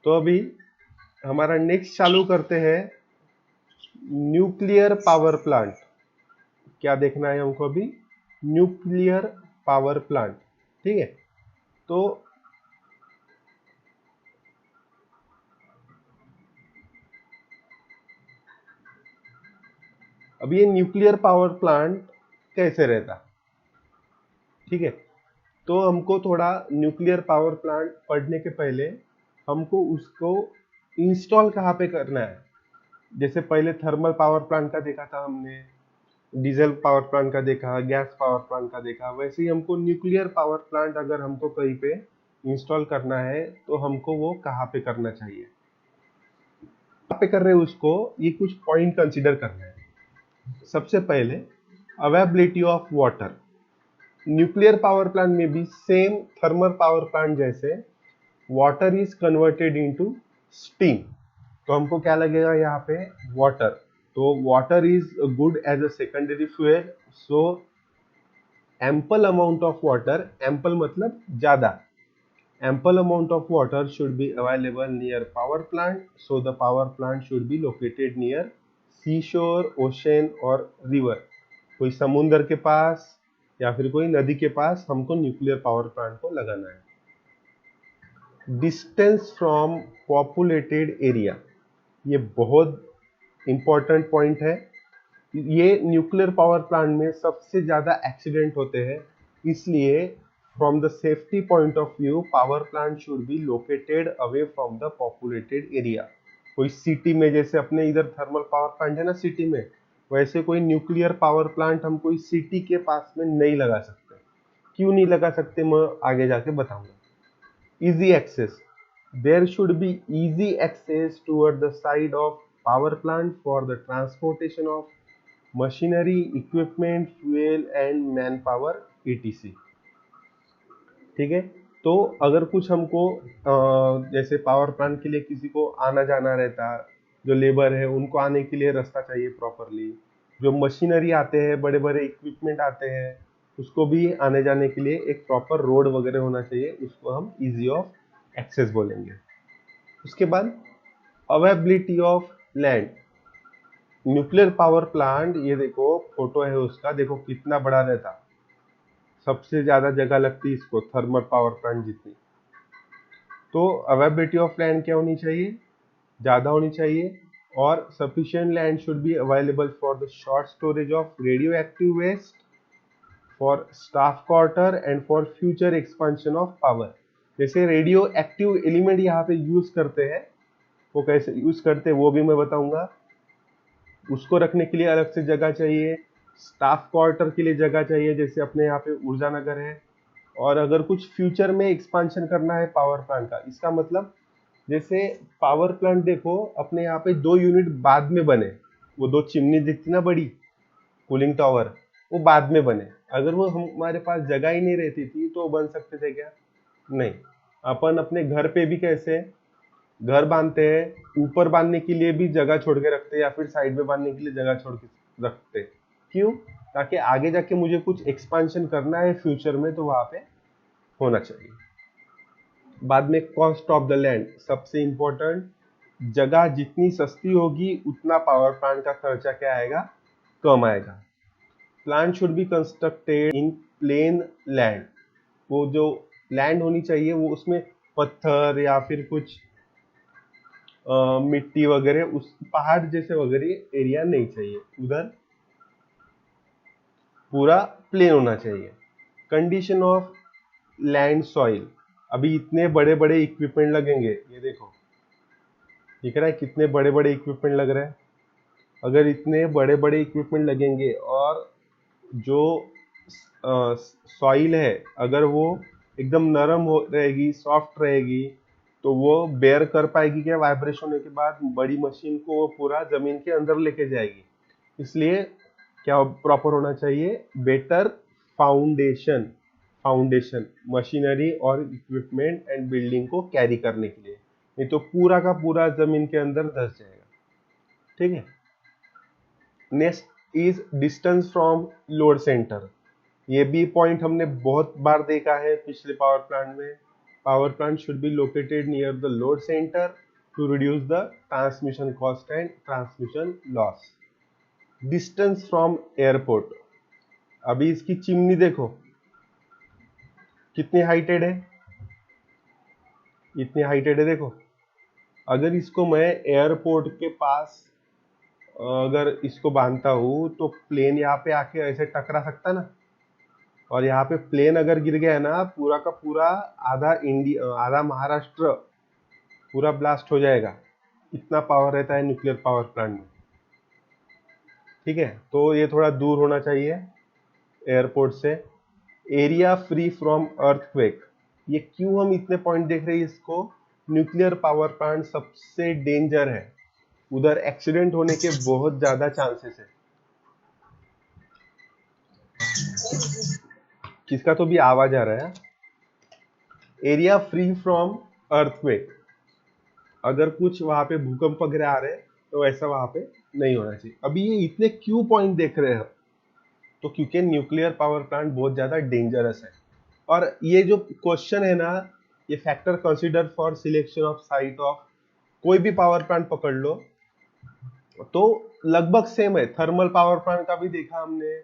तो अभी हमारा नेक्स्ट चालू करते हैं न्यूक्लियर पावर प्लांट। क्या देखना है हमको अभी? Nuclear power plant. ठीक है, तो अब ये न्यूक्लियर पावर प्लांट कैसे रहता? ठीक है, तो हमको थोड़ा न्यूक्लियर पावर प्लांट पढ़ने के पहले हमको उसको इंस्टॉल कहाँ पे करना है। जैसे पहले थर्मल पावर प्लांट का देखा था हमने, डीजल पावर प्लांट का देखा, गैस पावर प्लांट का देखा, वैसे ही हमको न्यूक्लियर पावर प्लांट अगर हमको कहीं पे इंस्टॉल करना है तो हमको वो कहाँ पे करना चाहिए, कहाँ पे कर रहे हैं उसको, ये कुछ पॉइंट कंसीडर करना है। सबसे पहले availability of water. Nuclear power plant में भी सेम थर्मल पावर प्लांट जैसे water is converted into steam. तो हमको क्या लगेगा यहाँ पे? वाटर। तो water is good as a secondary fuel. So ample amount of water, ample मतलब ज्यादा, ample amount of water should be available near power plant, so the power plant should be located near seashore, ocean और river। कोई समुंदर के पास या फिर कोई नदी के पास हमको न्यूक्लियर पावर प्लांट को लगाना है। डिस्टेंस फ्रॉम पॉपुलेटेड एरिया, ये बहुत इंपॉर्टेंट पॉइंट है। ये न्यूक्लियर पावर प्लांट में सबसे ज्यादा एक्सीडेंट होते हैं, इसलिए from the safety point of view power plant should be located away from the populated area. कोई सिटी में, जैसे अपने इधर थर्मल पावर प्लांट है ना सिटी में, वैसे कोई न्यूक्लियर पावर प्लांट हम कोई सिटी के पास में नहीं लगा सकते। क्यों नहीं लगा सकते मैं आगे जाके बताऊंगा। Easy access, there should be easy access toward the side of power plant for the transportation of machinery, equipment, fuel and man power etc। ठीक है, तो अगर कुछ हमको जैसे पावर प्लांट के लिए किसी को आना जाना रहता, जो लेबर है उनको आने के लिए रास्ता चाहिए प्रॉपरली, जो मशीनरी आते हैं, बड़े बड़े इक्विपमेंट आते हैं, उसको भी आने जाने के लिए एक प्रॉपर रोड वगैरह होना चाहिए, उसको हम इजी ऑफ एक्सेस बोलेंगे। उसके बाद availability of land. Nuclear power plant, ये देखो फोटो है उसका, देखो कितना बड़ा रहता, सबसे ज्यादा जगह लगती इसको थर्मल पावर प्लांट जितनी। तो अवेलेबिलिटी ऑफ लैंड क्या होनी चाहिए? ज्यादा होनी चाहिए। और sufficient land should be available for the short storage of radio active waste, for staff quarter and for future expansion of power. जैसे रेडियो एक्टिव एलिमेंट यहाँ पे यूज करते हैं, वो कैसे यूज करते हैं वो भी मैं बताऊंगा। उसको रखने के लिए अलग से जगह चाहिए, स्टाफ क्वार्टर के लिए जगह चाहिए, जैसे अपने यहाँ पे ऊर्जा नगर है। और अगर कुछ फ्यूचर में एक्सपांशन करना है पावर प्लांट का, इसका मतलब जैसे पावर प्लांट देखो अपने यहाँ पे 2 यूनिट बाद में बने, वो 2 चिमनी दिखती ना बड़ी कूलिंग टावर, वो बाद में बने। अगर वो हमारे पास जगह ही नहीं रहती थी तो बन सकते थे क्या? नहीं। अपन अपने घर पे भी कैसे घर बांधते हैं, ऊपर बांधने के लिए भी जगह छोड़ के रखते हैं या फिर साइड में बांधने के लिए जगह छोड़ के रखते हैं। क्यों? ताकि आगे जाके मुझे कुछ एक्सपांशन करना है फ्यूचर में तो वहां पे होना चाहिए। बाद में कॉस्ट ऑफ द लैंड, सबसे इंपॉर्टेंट, जगह जितनी सस्ती होगी उतना पावर प्लांट का खर्चा क्या आएगा? कम आएगा। Plant should be constructed in plain land, वो जो लैंड होनी चाहिए वो उसमें पत्थर या फिर कुछ मिट्टी वगैरह, उस पहाड़ जैसे वगैरह एरिया नहीं चाहिए, उधर पूरा प्लेन होना चाहिए। कंडीशन ऑफ लैंड सॉइल, अभी इतने बड़े बड़े इक्विपमेंट लगेंगे, ये देखो दिख रहा है कितने बड़े बड़े इक्विपमेंट लग रहे हैं। अगर इतने बड़े बड़े इक्विपमेंट लगेंगे और जो सॉइल है अगर वो एकदम नरम हो रहेगी, सॉफ्ट रहेगी, तो वो बेयर कर पाएगी क्या? वाइब्रेशन होने के बाद बड़ी मशीन को वो पूरा जमीन के अंदर लेके जाएगी। इसलिए क्या प्रॉपर होना चाहिए? Better foundation. फाउंडेशन मशीनरी और इक्विपमेंट एंड बिल्डिंग को कैरी करने के लिए, नहीं तो पूरा का पूरा जमीन के अंदर धंस जाएगा। ठीक है, next is distance from load centre. ये भी पॉइंट हमने बहुत बार देखा है पिछले पावर प्लांट में। Power plant should be located near the load center to reduce the transmission cost and transmission loss. Distance from airport. अभी इसकी चिमनी देखो कितनी हाइटेड है, इतनी हाइटेड है देखो। अगर इसको मैं एयरपोर्ट के पास अगर इसको बांधता हूँ तो प्लेन यहाँ पे आके ऐसे टकरा सकता ना, और यहाँ पे प्लेन अगर गिर गया ना पूरा का पूरा आधा महाराष्ट्र पूरा ब्लास्ट हो जाएगा। इतना पावर रहता है न्यूक्लियर पावर प्लांट में। ठीक है, तो ये थोड़ा दूर होना चाहिए एयरपोर्ट से। एरिया फ्री फ्रॉम अर्थक्वेक, ये क्यों हम इतने पॉइंट देख रहे हैं इसको? न्यूक्लियर पावर प्लांट सबसे डेंजर है, उधर एक्सीडेंट होने के बहुत ज्यादा चांसेस है। किसका तो भी आवाज आ रहा है। एरिया फ्री फ्रॉम अर्थक्वेक, अगर कुछ वहां पे भूकंप वगैरह आ रहे हैं तो ऐसा वहां पे नहीं होना चाहिए। अभी ये इतने क्यों पॉइंट देख रहे हैं? तो क्योंकि न्यूक्लियर पावर प्लांट बहुत ज्यादा डेंजरस है। और ये जो क्वेश्चन है ना, ये factor consider for selection of site of कोई भी पावर प्लांट पकड़ लो तो लगभग सेम है। थर्मल पावर प्लांट का भी देखा हमने,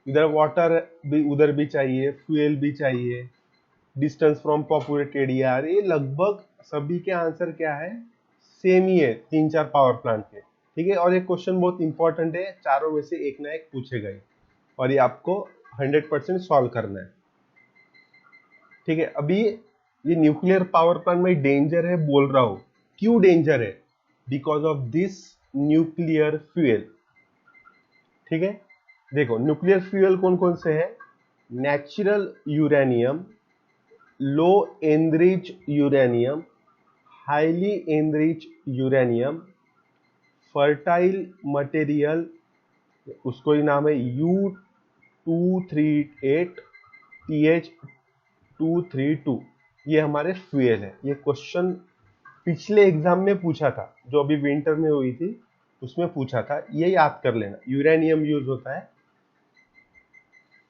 इधर वाटर भी उधर भी चाहिए, फ्यूल भी चाहिए, डिस्टेंस फ्रॉम पॉपुलेटेड एरिया, ये लगभग सभी के आंसर क्या है? सेम ही है, 3-4 पावर प्लांट के। ठीक है, और ये क्वेश्चन बहुत इंपॉर्टेंट है, चारों में से एक ना एक पूछेगा ही, और ये आपको 100% सॉल्व करना है। ठीक है, अभी ये न्यूक्लियर पावर प्लांट में डेंजर है बोल रहा हूं, क्यों डेंजर है? Because of this nuclear fuel. ठीक है, देखो न्यूक्लियर फ्यूल कौन कौन से है? Natural uranium, low enrich uranium, highly enrich uranium, fertile material, उसको ही नाम है U238 TH232, ये हमारे फ्यूल है। ये क्वेश्चन पिछले एग्जाम में पूछा था, जो अभी विंटर में हुई थी उसमें पूछा था, ये याद कर लेना। यूरेनियम यूज होता है,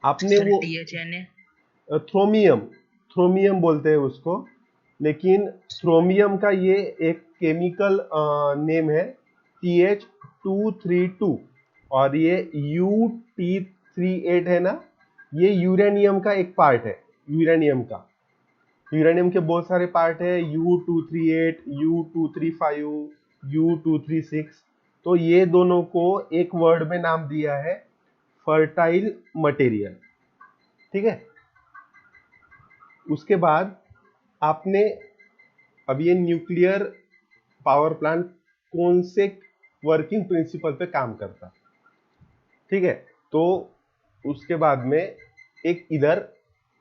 आपने वो थ्रोमियम, थ्रोमियम बोलते हैं उसको, लेकिन थ्रोमियम का ये एक केमिकल नेम है TH232, और ये U-T38 है ना, ये यूरेनियम का एक पार्ट है। यूरेनियम के बहुत सारे पार्ट है, U-238, U-235, U-236, तो ये दोनों को एक वर्ड में नाम दिया है फर्टाइल मटेरियल। ठीक है, उसके बाद आपने अब ये न्यूक्लियर पावर प्लांट कौन से वर्किंग प्रिंसिपल पे काम करता, ठीक है, तो उसके बाद में एक इधर,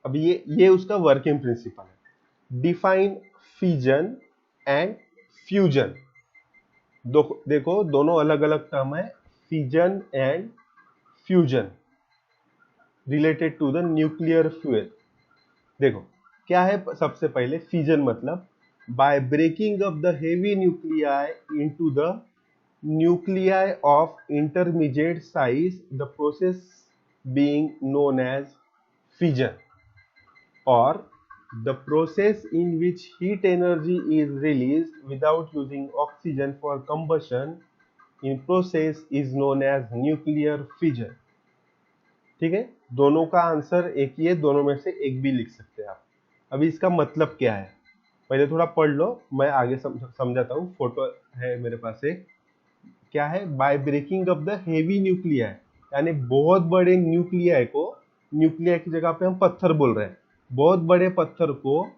अब ये उसका वर्किंग प्रिंसिपल है। डिफाइन फिजन एंड फ्यूजन, देखो दोनों अलग अलग टर्म है, fission and fusion related to the nuclear fuel. देखो क्या है, सबसे पहले फिजन मतलब by breaking up the heavy nuclei into the nuclei of intermediate size, the process being known as fission, or the process in which heat energy is released without using oxygen for combustion in process is known as nuclear fission। ठीक है, दोनों का answer एक ही है, दोनों में से एक भी लिख सकते हैं आप। अभी इसका मतलब क्या है पहले थोड़ा पढ़ लो, मैं आगे समझाता हूँ। फोटो है मेरे पास एक, क्या है, by breaking up the heavy nuclei, यानी बहुत बड़े न्यूक्लिया को, न्यूक्लिया की जगह पे हम पत्थर बोल रहे हैं, बहुत बड़े पत्थर को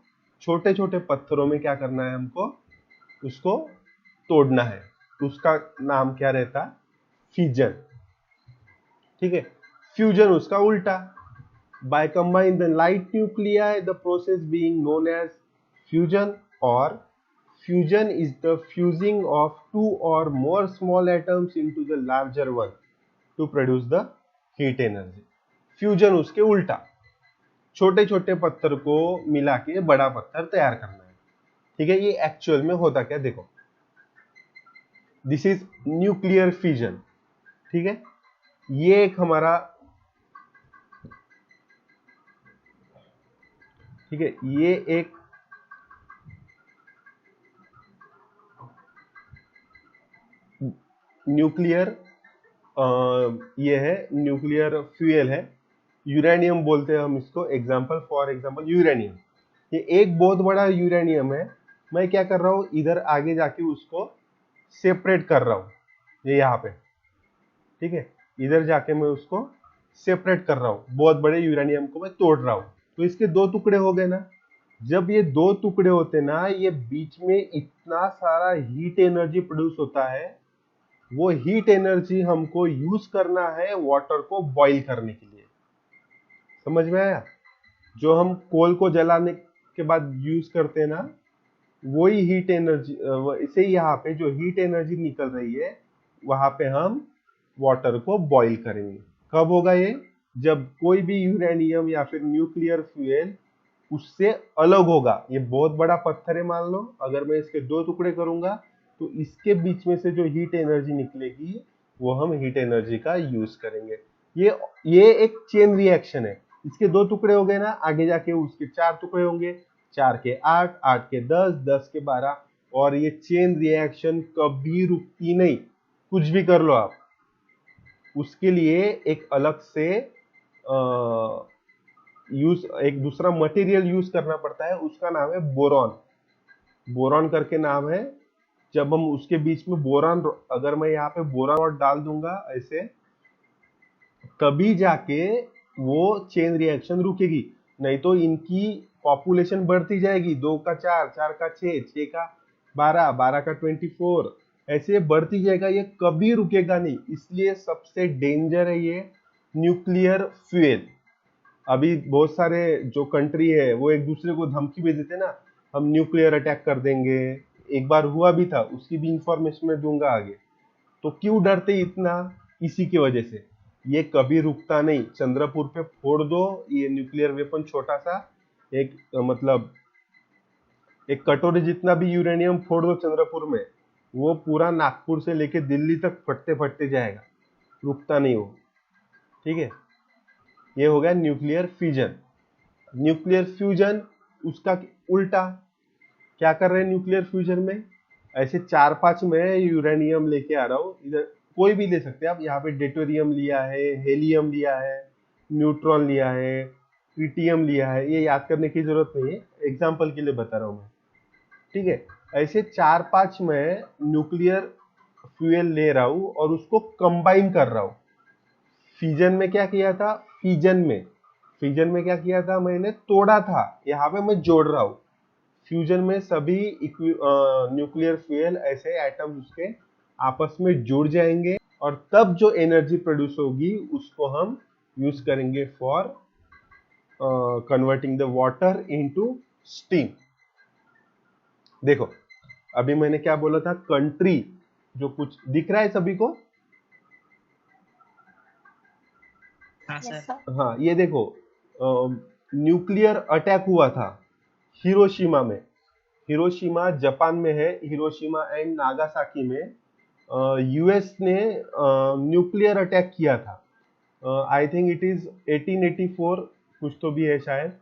छोटे छोटे पत्थरों में क्या करना है हमको, उसको तोड़ना है, उसका नाम क्या रहता? फिजन। ठीक है, फ्यूजन उसका उल्टा, by combine the light nuclei the process being known as fusion, और fusion is the fusing of two or more small atoms into the larger one to produce the heat energy। Fusion उसके उल्टा, छोटे छोटे पत्थर को मिला के बड़ा पत्थर तैयार करना है। ठीक है, ये एक्चुअल में होता क्या देखो, दिस इज न्यूक्लियर फ्यूजन। ठीक है, ये एक हमारा, ठीक है, ये एक न्यूक्लियर ये है न्यूक्लियर फ्यूल है, यूरेनियम बोलते हैं हम इसको, एग्जाम्पल फॉर एग्जाम्पल यूरेनियम। ये एक बहुत बड़ा यूरेनियम है, मैं क्या कर रहा हूँ इधर आगे जाके उसको सेपरेट कर रहा हूँ, ये यहाँ पे, ठीक है, इधर जाके मैं उसको सेपरेट कर रहा हूँ, बहुत बड़े यूरेनियम को मैं तोड़ रहा हूँ, तो इसके दो टुकड़े हो गए ना। जब ये दो टुकड़े होते ना, ये बीच में इतना सारा हीट एनर्जी प्रोड्यूस होता है, वो हीट एनर्जी हमको यूज करना है वाटर को बॉईल करने के लिए। समझ में आया? जो हम कोल को जलाने के बाद यूज करते हैं ना, वही हीट एनर्जी, इसे यहाँ पे जो हीट एनर्जी निकल रही है, वहां पे हम वाटर को बॉईल करेंगे। कब होगा ये? जब कोई भी यूरेनियम या फिर न्यूक्लियर फ्यूल उससे अलग होगा। ये बहुत बड़ा पत्थर है मान लो, अगर मैं इसके दो टुकड़े करूंगा तो इसके बीच में से जो हीट एनर्जी निकलेगी वो हम हीट एनर्जी का यूज करेंगे। ये एक चेन रिएक्शन है। इसके दो टुकड़े हो गए ना, आगे जाके उसके चार टुकड़े होंगे, 4 के 8, 8 के 10, 10 के 12, और ये चेन रिएक्शन कभी रुकती नहीं, कुछ भी कर लो आप। उसके लिए एक अलग से एक दूसरा मटेरियल यूज करना पड़ता है, उसका नाम है बोरॉन। बोरॉन करके नाम है। जब हम उसके बीच में बोरॉन, अगर मैं यहाँ पे बोरॉन और डाल दूंगा ऐसे, तभी जाके वो चेन रिएक्शन रुकेगी, नहीं तो इनकी पॉपुलेशन बढ़ती जाएगी, 2 का 4, 4 का 6, 6 का 12, 12 का 24, ऐसे बढ़ती जाएगा, ये कभी रुकेगा नहीं। इसलिए सबसे डेंजर है ये न्यूक्लियर फ्यूल। अभी बहुत सारे जो कंट्री है वो एक दूसरे को धमकी भी देते ना, हम न्यूक्लियर अटैक कर देंगे। एक बार हुआ भी था, उसकी भी इंफॉर्मेशन मैं दूंगा आगे। तो क्यों डरते इतना? इसी की वजह से। ये कभी रुकता नहीं। चंद्रपुर पे फोड़ दो ये न्यूक्लियर वेपन, छोटा सा एक मतलब एक कटोरी जितना भी यूरेनियम फोड़ दो चंद्रपुर में, वो पूरा नागपुर से लेके दिल्ली तक फटते फटते जाएगा, रुकता नहीं वो। ठीक है, ये हो गया न्यूक्लियर फ्यूजन। न्यूक्लियर फ्यूजन उसका उल्टा, क्या कर रहे हैं न्यूक्लियर फ्यूजन में? ऐसे 4-5 में यूरेनियम लेके आ रहा हूँ, इधर कोई भी ले सकते हैं आप। यहाँ पे डेटोरियम लिया है, हेलियम लिया है, न्यूट्रॉन लिया है, ट्रिटियम लिया है, ये याद करने की जरूरत नहीं है, एग्जाम्पल के लिए बता रहा हूँ मैं। ठीक है, ऐसे 4-5 में न्यूक्लियर फ्यूल ले रहा हूँ और उसको कंबाइन कर रहा हूँ। फ्यूजन में क्या किया था? फ्यूजन में क्या किया था? मैंने तोड़ा था, यहाँ पे मैं जोड़ रहा हूँ। फ्यूजन में सभी न्यूक्लियर फ्यूल ऐसे एटम्स उसके आपस में जुड़ जाएंगे, और तब जो एनर्जी प्रोड्यूस होगी उसको हम यूज करेंगे for converting the water into steam. देखो, अभी मैंने क्या बोला था? कंट्री, जो कुछ दिख रहा है सभी को? हाँ सर। हाँ, ये देखो, न्यूक्लियर अटैक हुआ था हिरोशिमा में। हिरोशिमा जापान में है, हिरोशिमा एंड नागासाकी में यूएस ने न्यूक्लियर अटैक किया था। आई थिंक इट इज 1884, कुछ तो भी है शायद,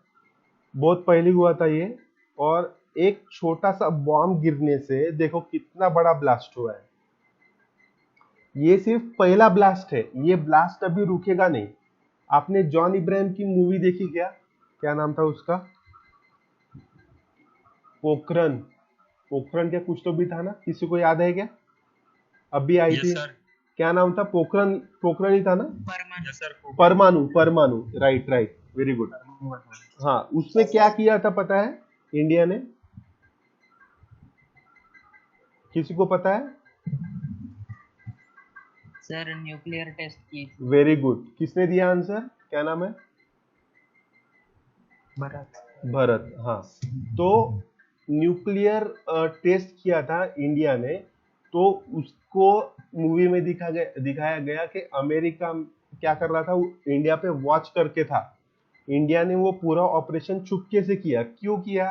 बहुत पहले हुआ था ये। और एक छोटा सा बॉम्ब गिरने से देखो कितना बड़ा ब्लास्ट हुआ है। ये सिर्फ पहला ब्लास्ट है, ये ब्लास्ट अभी रुकेगा नहीं। आपने जॉन इब्राहिम की मूवी देखी क्या? क्या नाम था उसका? पोखरन। पोखरन क्या कुछ तो भी था ना, किसी को याद है क्या? अभी आई थी, क्या नाम था? पोखरन, पोखरन ही था ना? परमाणु, परमाणु, राइट राइट, वेरी गुड। हाँ, उसमें क्या किया था पता है इंडिया ने? किसी को पता है? सर न्यूक्लियर टेस्ट की। वेरी गुड, किसने दिया आंसर? क्या नाम है? भारत। भारत, हाँ। तो न्यूक्लियर टेस्ट किया था इंडिया ने, तो उसको मूवी में दिखाया गया कि अमेरिका क्या कर रहा था, इंडिया पे वॉच करके था। इंडिया ने वो पूरा ऑपरेशन चुपके से किया। क्यों किया?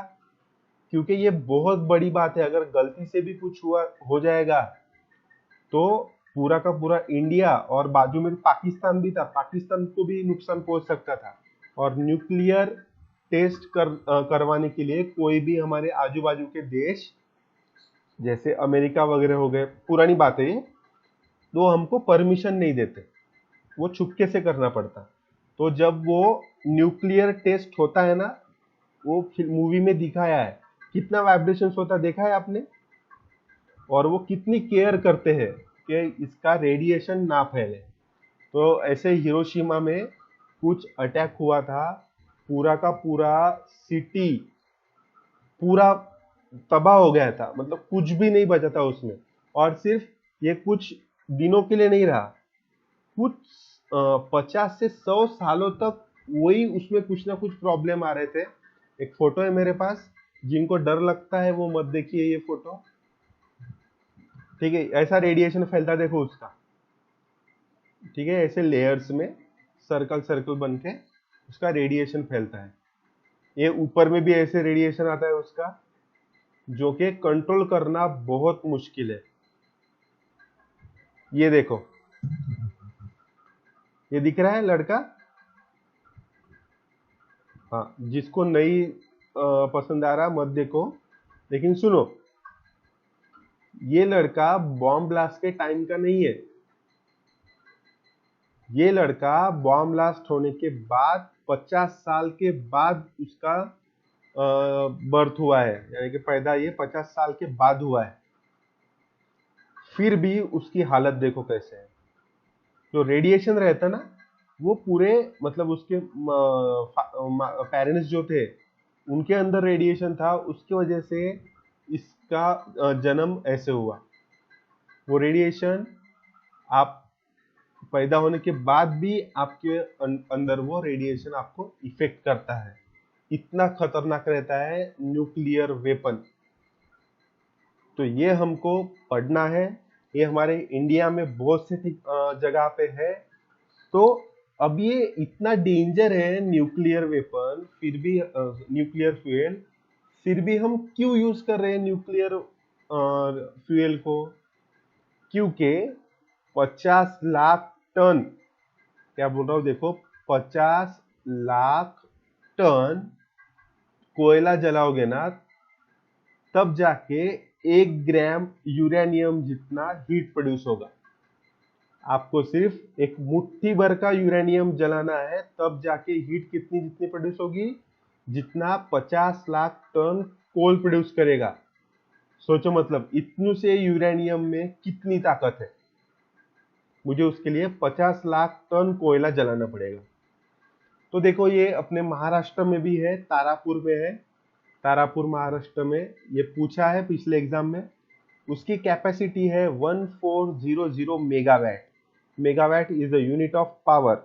क्योंकि ये बहुत बड़ी बात है, अगर गलती से भी कुछ हुआ हो जाएगा तो पूरा का पूरा इंडिया, और बाजू में पाकिस्तान भी था, पाकिस्तान को भी नुकसान पहुंच सकता था। और न्यूक्लियर टेस्ट करवाने के लिए कोई भी हमारे आजू बाजू के देश, जैसे अमेरिका वगैरह हो गए, पुरानी बात है ये, तो हमको परमिशन नहीं देते, वो छुपके से करना पड़ता। तो जब वो न्यूक्लियर टेस्ट होता है ना, वो मूवी में दिखाया है कितना वाइब्रेशंस होता देखा है आपने, और वो कितनी केयर करते हैं कि इसका रेडिएशन ना फैले। तो ऐसे हिरोशिमा में कुछ अटैक हुआ था, पूरा का पूरा सिटी पूरा तबाह हो गया था, मतलब कुछ भी नहीं बचा था उसमें। और सिर्फ ये कुछ दिनों के लिए नहीं रहा, कुछ 50 से 100 सालों तक वही उसमें कुछ ना कुछ प्रॉब्लम आ रहे थे। एक फोटो है मेरे पास, जिनको डर लगता है वो मत देखिए ये फोटो, ठीक है। ऐसा रेडिएशन फैलता देखो उसका, ठीक है, ऐसे लेयर्स में सर्कल सर्कल बन के उसका रेडिएशन फैलता है। ये ऊपर में भी ऐसे रेडिएशन आता है उसका, जो कि कंट्रोल करना बहुत मुश्किल है। ये देखो, ये दिख रहा है लड़का, हाँ, जिसको नहीं पसंद आ रहा मत देखो, लेकिन सुनो, ये लड़का बॉम्ब ब्लास्ट के टाइम का नहीं है। ये लड़का बॉम्ब ब्लास्ट होने के बाद 50 साल के बाद उसका बर्थ हुआ है, यानी कि पैदा ये 50 साल के बाद हुआ है। फिर भी उसकी हालत देखो कैसे है। जो रेडिएशन रहता ना, वो पूरे मतलब उसके पेरेंट्स जो थे उनके अंदर रेडिएशन था, उसकी वजह से इसका जन्म ऐसे हुआ। वो रेडिएशन आप पैदा होने के बाद भी आपके अंदर वो रेडिएशन आपको इफेक्ट करता है। इतना खतरनाक रहता है न्यूक्लियर वेपन। तो ये हमको पढ़ना है, ये हमारे इंडिया में बहुत से जगह पे है। तो अब ये इतना डेंजर है न्यूक्लियर वेपन, फिर भी न्यूक्लियर फ्यूल, फिर भी हम क्यों यूज कर रहे हैं न्यूक्लियर फ्यूल को? क्योंकि 50 लाख टन, क्या बोल रहा हूँ देखो, 50 लाख टन कोयला जलाओगे ना, तब जाके 1 ग्राम यूरेनियम जितना हीट प्रोड्यूस होगा। आपको सिर्फ एक मुट्ठी भर का यूरेनियम जलाना है, तब जाके हीट कितनी जितनी प्रोड्यूस होगी, जितना 50 लाख टन कोल प्रोड्यूस करेगा। सोचो, मतलब इतने से यूरेनियम में कितनी ताकत है। मुझे उसके लिए 50 लाख टन कोयला जलाना पड़ेगा। तो देखो, ये अपने महाराष्ट्र में भी है, तारापुर में है, तारापुर महाराष्ट्र में। ये पूछा है पिछले एग्जाम में। उसकी कैपेसिटी है 1400 megawatt. Megawatt is the unit of power.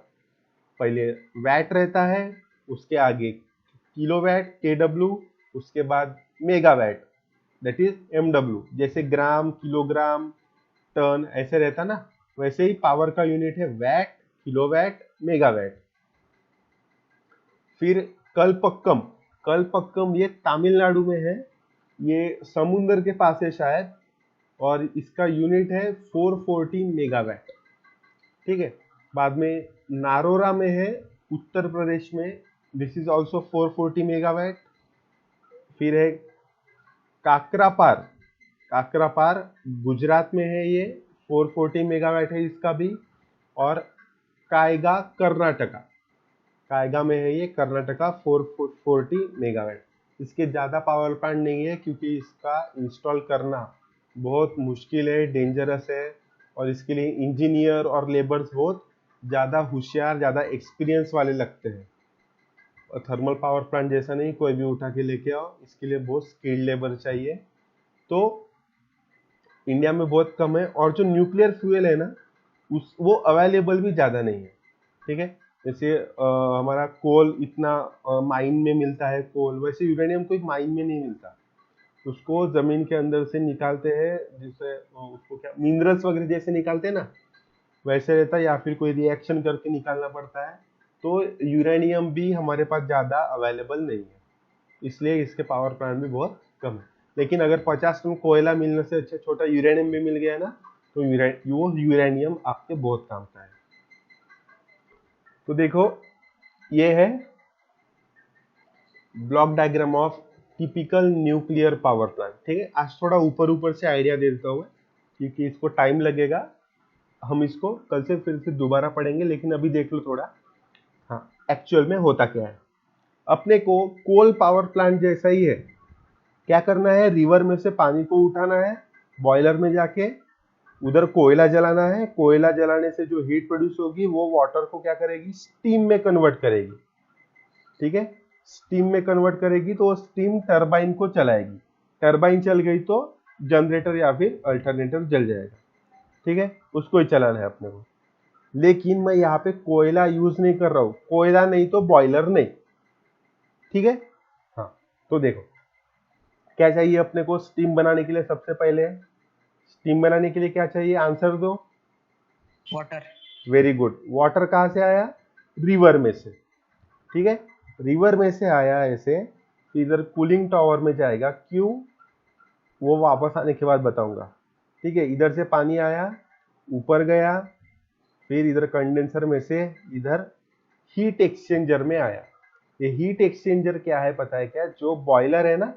पहले वैट रहता है, उसके आगे किलोवाट केडब्ल्यू, उसके बाद मेगावाट दैट इज एमडब्ल्यू। जैसे ग्राम, किलोग्राम, टन ऐसे रहता ना, वैसे ही पावर का यूनिट है वैट, किलोवाट, मेगावाट। फिर कलपक्कम, कलपक्कम ये तमिलनाडु में है, ये समुद्र के पास है शायद, और इसका यूनिट है 440 मेगावाट, ठीक है। बाद में नारोरा में है, उत्तर प्रदेश में, दिस इज ऑल्सो 440 मेगावाट। फिर है काकरापार, काकरापार गुजरात में है, ये 440 मेगावाट है इसका भी। और कायगा कर्नाटका, कायगा में है ये कर्नाटका, 440 मेगावाट। इसके ज़्यादा पावर प्लांट नहीं है, क्योंकि इसका इंस्टॉल करना बहुत मुश्किल है, डेंजरस है, और इसके लिए इंजीनियर और लेबर्स बहुत ज़्यादा होशियार, ज़्यादा एक्सपीरियंस वाले लगते हैं। और थर्मल पावर प्लांट जैसा नहीं कोई भी उठा के लेके आओ, इसके लिए बहुत स्किल्ड लेबर चाहिए। तो इंडिया में बहुत कम है। और जो न्यूक्लियर फ्यूल है ना, वो अवेलेबल भी ज़्यादा नहीं है, ठीक है। जैसे हमारा कोल इतना माइन में मिलता है कोल, वैसे यूरेनियम कोई माइन में नहीं मिलता। उसको जमीन के अंदर से निकालते हैं, जिससे उसको क्या मिनरल्स वगैरह जैसे निकालते हैं ना, वैसे रहता है, या फिर कोई रिएक्शन करके निकालना पड़ता है। तो यूरेनियम भी हमारे पास ज़्यादा अवेलेबल नहीं है, इसलिए इसके पावर प्लांट भी बहुत कम है। लेकिन अगर 50 टन कोयला मिलने से अच्छा छोटा यूरेनियम भी मिल गया ना, तो वो यूरेनियम आपके बहुत काम का है। तो देखो, ये है block diagram of typical nuclear power plant, ठीक है। आज थोड़ा ऊपर ऊपर से आइडिया दे देता हूँ, क्योंकि इसको टाइम लगेगा। हम इसको कल से फिर से दोबारा पढ़ेंगे, लेकिन अभी देख लो थोड़ा हाँ एक्चुअल में होता क्या है। अपने को कोल पावर प्लांट जैसा ही है, क्या करना है, रिवर में से पानी को उठाना है, बॉयलर में जाके उधर कोयला जलाना है, कोयला जलाने से जो हीट प्रोड्यूस होगी वो वाटर को क्या करेगी, स्टीम में कन्वर्ट करेगी। ठीक है, स्टीम में कन्वर्ट करेगी तो वो स्टीम टरबाइन को चलाएगी, टरबाइन चल गई तो जनरेटर या फिर अल्टरनेटर जल जाएगा। ठीक है, उसको ही चलाना है अपने को। लेकिन मैं यहाँ पे कोयला यूज नहीं कर रहा हूँ, कोयला नहीं तो बॉयलर नहीं। ठीक है, हाँ तो देखो क्या चाहिए अपने को स्टीम बनाने के लिए। सबसे पहले स्टीम बनाने के लिए क्या चाहिए, आंसर दो। वाटर। Very good. वाटर कहाँ से आया, रिवर में से। ठीक है, रिवर में से आया ऐसे, इधर कूलिंग टावर में जाएगा। क्यों, वो वापस आने के बाद बताऊंगा। ठीक है, इधर से पानी आया, ऊपर गया, फिर इधर कंडेंसर में से इधर हीट एक्सचेंजर में आया। ये हीट एक्सचेंजर क्या है पता है क्या, जो बॉयलर है ना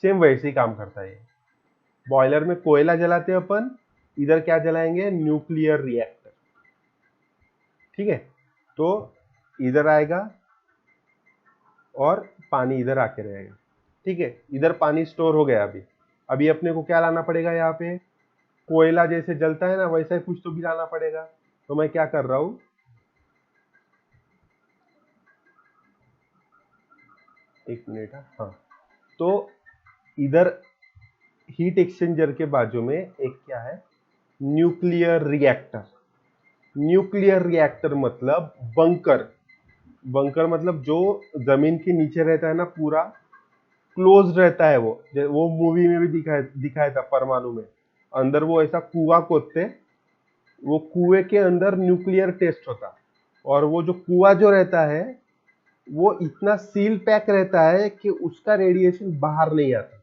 सेम वैसे ही काम करता है। बॉयलर में कोयला जलाते हैं अपन, इधर क्या जलाएंगे, न्यूक्लियर रिएक्टर। ठीक है, तो इधर आएगा और पानी इधर आके रहेगा। ठीक है, इधर पानी स्टोर हो गया। अभी अभी अपने को क्या लाना पड़ेगा, यहाँ पे कोयला जैसे जलता है ना वैसा ही कुछ तो भी लाना पड़ेगा। तो मैं क्या कर रहा हूं, एक मिनट। हाँ, तो इधर हीट एक्सचेंजर के बाजू में एक क्या है, न्यूक्लियर रिएक्टर। न्यूक्लियर रिएक्टर मतलब बंकर। बंकर मतलब जो जमीन के नीचे रहता है ना, पूरा क्लोज रहता है। वो मूवी में भी दिखाया था परमाणु में, अंदर वो ऐसा कुआं खोदते, वो कुएं के अंदर न्यूक्लियर टेस्ट होता, और वो जो कुआं जो रहता है वो इतना सील पैक रहता है कि उसका रेडिएशन बाहर नहीं आता।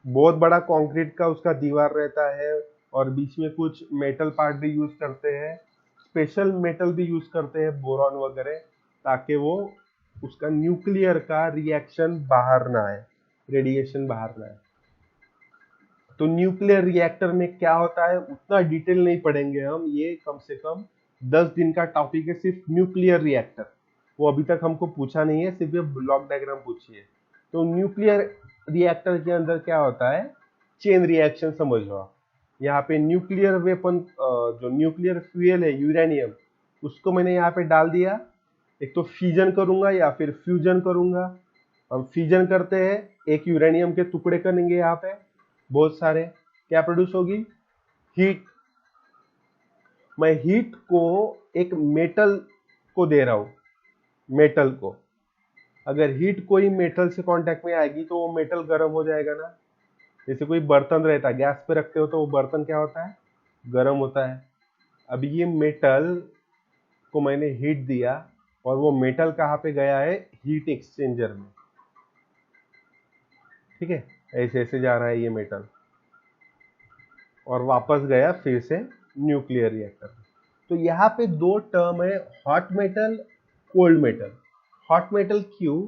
बहुत बड़ा कंक्रीट का उसका दीवार रहता है, और बीच में कुछ मेटल पार्ट भी यूज करते हैं, स्पेशल मेटल भी यूज करते हैं, बोरॉन वगैरह, ताकि वो उसका न्यूक्लियर का रिएक्शन बाहर ना आए, रेडिएशन बाहर ना आए। तो न्यूक्लियर रिएक्टर में क्या होता है उतना डिटेल नहीं पढ़ेंगे हम, ये कम से कम 10 दिन का टॉपिक है सिर्फ न्यूक्लियर रिएक्टर। वो अभी तक हमको पूछा नहीं है, सिर्फ ये ब्लॉक डायग्राम पूछी है। तो न्यूक्लियर रिएक्टर के अंदर क्या होता है, चेन रिएक्शन समझ लो आप। यहाँ पे न्यूक्लियर वेपन, जो न्यूक्लियर फ्यूल है यूरेनियम, उसको मैंने यहाँ पे डाल दिया। एक तो फिजन करूंगा या फिर फ्यूजन करूंगा। हम फिजन करते हैं, एक यूरेनियम के टुकड़े करेंगे यहाँ पे बहुत सारे, क्या प्रोड्यूस होगी, हीट। मैं हीट को एक मेटल को दे रहा हूं, मेटल को। अगर हीट कोई मेटल से कांटेक्ट में आएगी तो वो मेटल गर्म हो जाएगा ना। जैसे कोई बर्तन रहता है, गैस पे रखते हो तो वो बर्तन क्या होता है, गर्म होता है। अभी ये मेटल को मैंने हीट दिया, और वो मेटल कहाँ पे गया है, हीट एक्सचेंजर में। ठीक है, ऐसे ऐसे जा रहा है ये मेटल, और वापस गया फिर से न्यूक्लियर रिएक्टर। तो यहाँ पे दो टर्म है, hot metal, cold metal. Hot metal क्यों,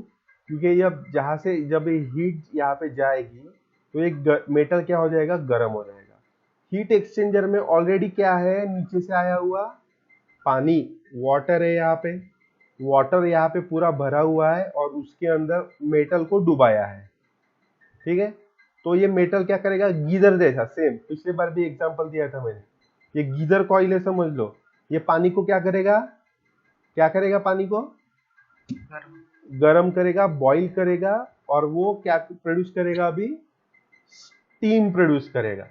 क्योंकि जहां से जब ये हीट यहाँ पे जाएगी तो एक मेटल क्या हो जाएगा, गर्म हो जाएगा। हीट एक्सचेंजर में ऑलरेडी क्या है, नीचे से आया हुआ पानी, वाटर है यहाँ पे, वाटर यहाँ पे पूरा भरा हुआ है, और उसके अंदर मेटल को डुबाया है। ठीक है, तो ये मेटल क्या करेगा, गीजर जैसा, सेम पिछले बार भी एग्जांपल दिया था मैंने, ये गीजर कॉइल है समझ लो। ये पानी को क्या करेगा, क्या करेगा, पानी को गर्म करेगा, बॉईल करेगा, और वो क्या प्रोड्यूस करेगा, अभी स्टीम प्रोड्यूस करेगा।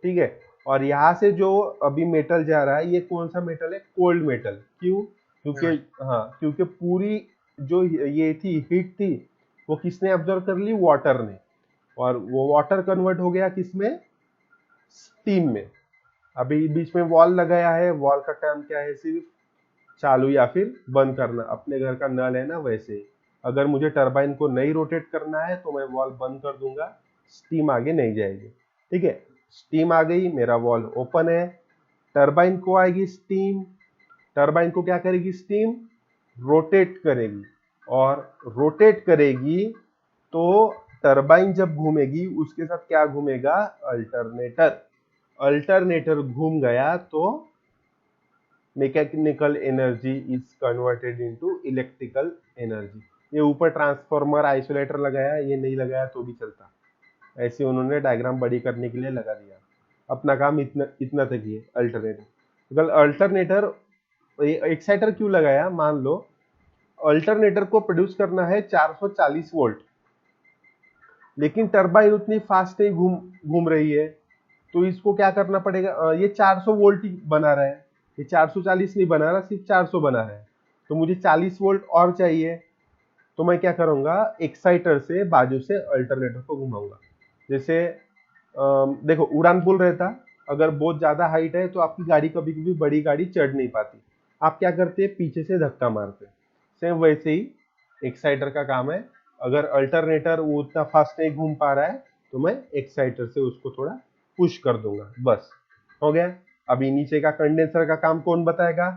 ठीक है, और यहाँ से जो अभी मेटल जा रहा है, ये कौन सा मेटल है, कोल्ड मेटल। क्यों, क्योंकि हाँ, क्योंकि पूरी जो ये थी हीट थी वो किसने ऑब्जर्व कर ली, वाटर ने, और वो वाटर कन्वर्ट हो गया किसमें, स्टीम में। अभी बीच में वॉल लगाया है, वॉल का काम क्या है, सिर्फ चालू या फिर बंद करना, अपने घर का नल है ना वैसे ही। अगर मुझे टरबाइन को नहीं रोटेट करना है तो मैं वॉल बंद कर दूंगा, स्टीम आगे नहीं जाएगी। ठीक है, स्टीम आ गई, मेरा वॉल ओपन है, टरबाइन को आएगी स्टीम, टरबाइन को क्या करेगी, स्टीम रोटेट करेगी, और रोटेट करेगी तो टरबाइन जब घूमेगी उसके साथ क्या घूमेगा, अल्टरनेटर। अल्टरनेटर घूम गया तो mechanical energy is converted into electrical energy. ये ऊपर ट्रांसफॉर्मर आइसोलेटर लगाया, ये नहीं लगाया तो भी चलता, ऐसे उन्होंने डायग्राम बड़ी करने के लिए लगा दिया। अपना काम इतना इतना तक ही है अल्टरनेटर। अगर अल्टरनेटर एक्साइटर क्यों लगाया, मान लो अल्टरनेटर को प्रोड्यूस करना है 440 वोल्ट, लेकिन टरबाइन उतनी फास्ट नहीं घूम रही है, तो इसको क्या करना पड़ेगा, ये 400 वोल्ट ही बना रहा है, ये 440 नहीं बना रहा, सिर्फ 400 बना रहा है, तो मुझे 40 वोल्ट और चाहिए। तो मैं क्या करूंगा, एक्साइटर से बाजू से अल्टरनेटर को घुमाऊंगा। जैसे देखो उड़ान पुल रहता, अगर बहुत ज्यादा हाइट है तो आपकी गाड़ी कभी कभी बड़ी गाड़ी चढ़ नहीं पाती, आप क्या करते हैं, पीछे से धक्का मारते। सेम वैसे ही एक्साइटर का काम है, अगर अल्टरनेटर वो उतना फास्ट नहीं घूम पा रहा है तो मैं एक्साइटर से उसको थोड़ा पुश कर दूंगा, बस हो गया। अभी नीचे का कंडेंसर का काम कौन बताएगा,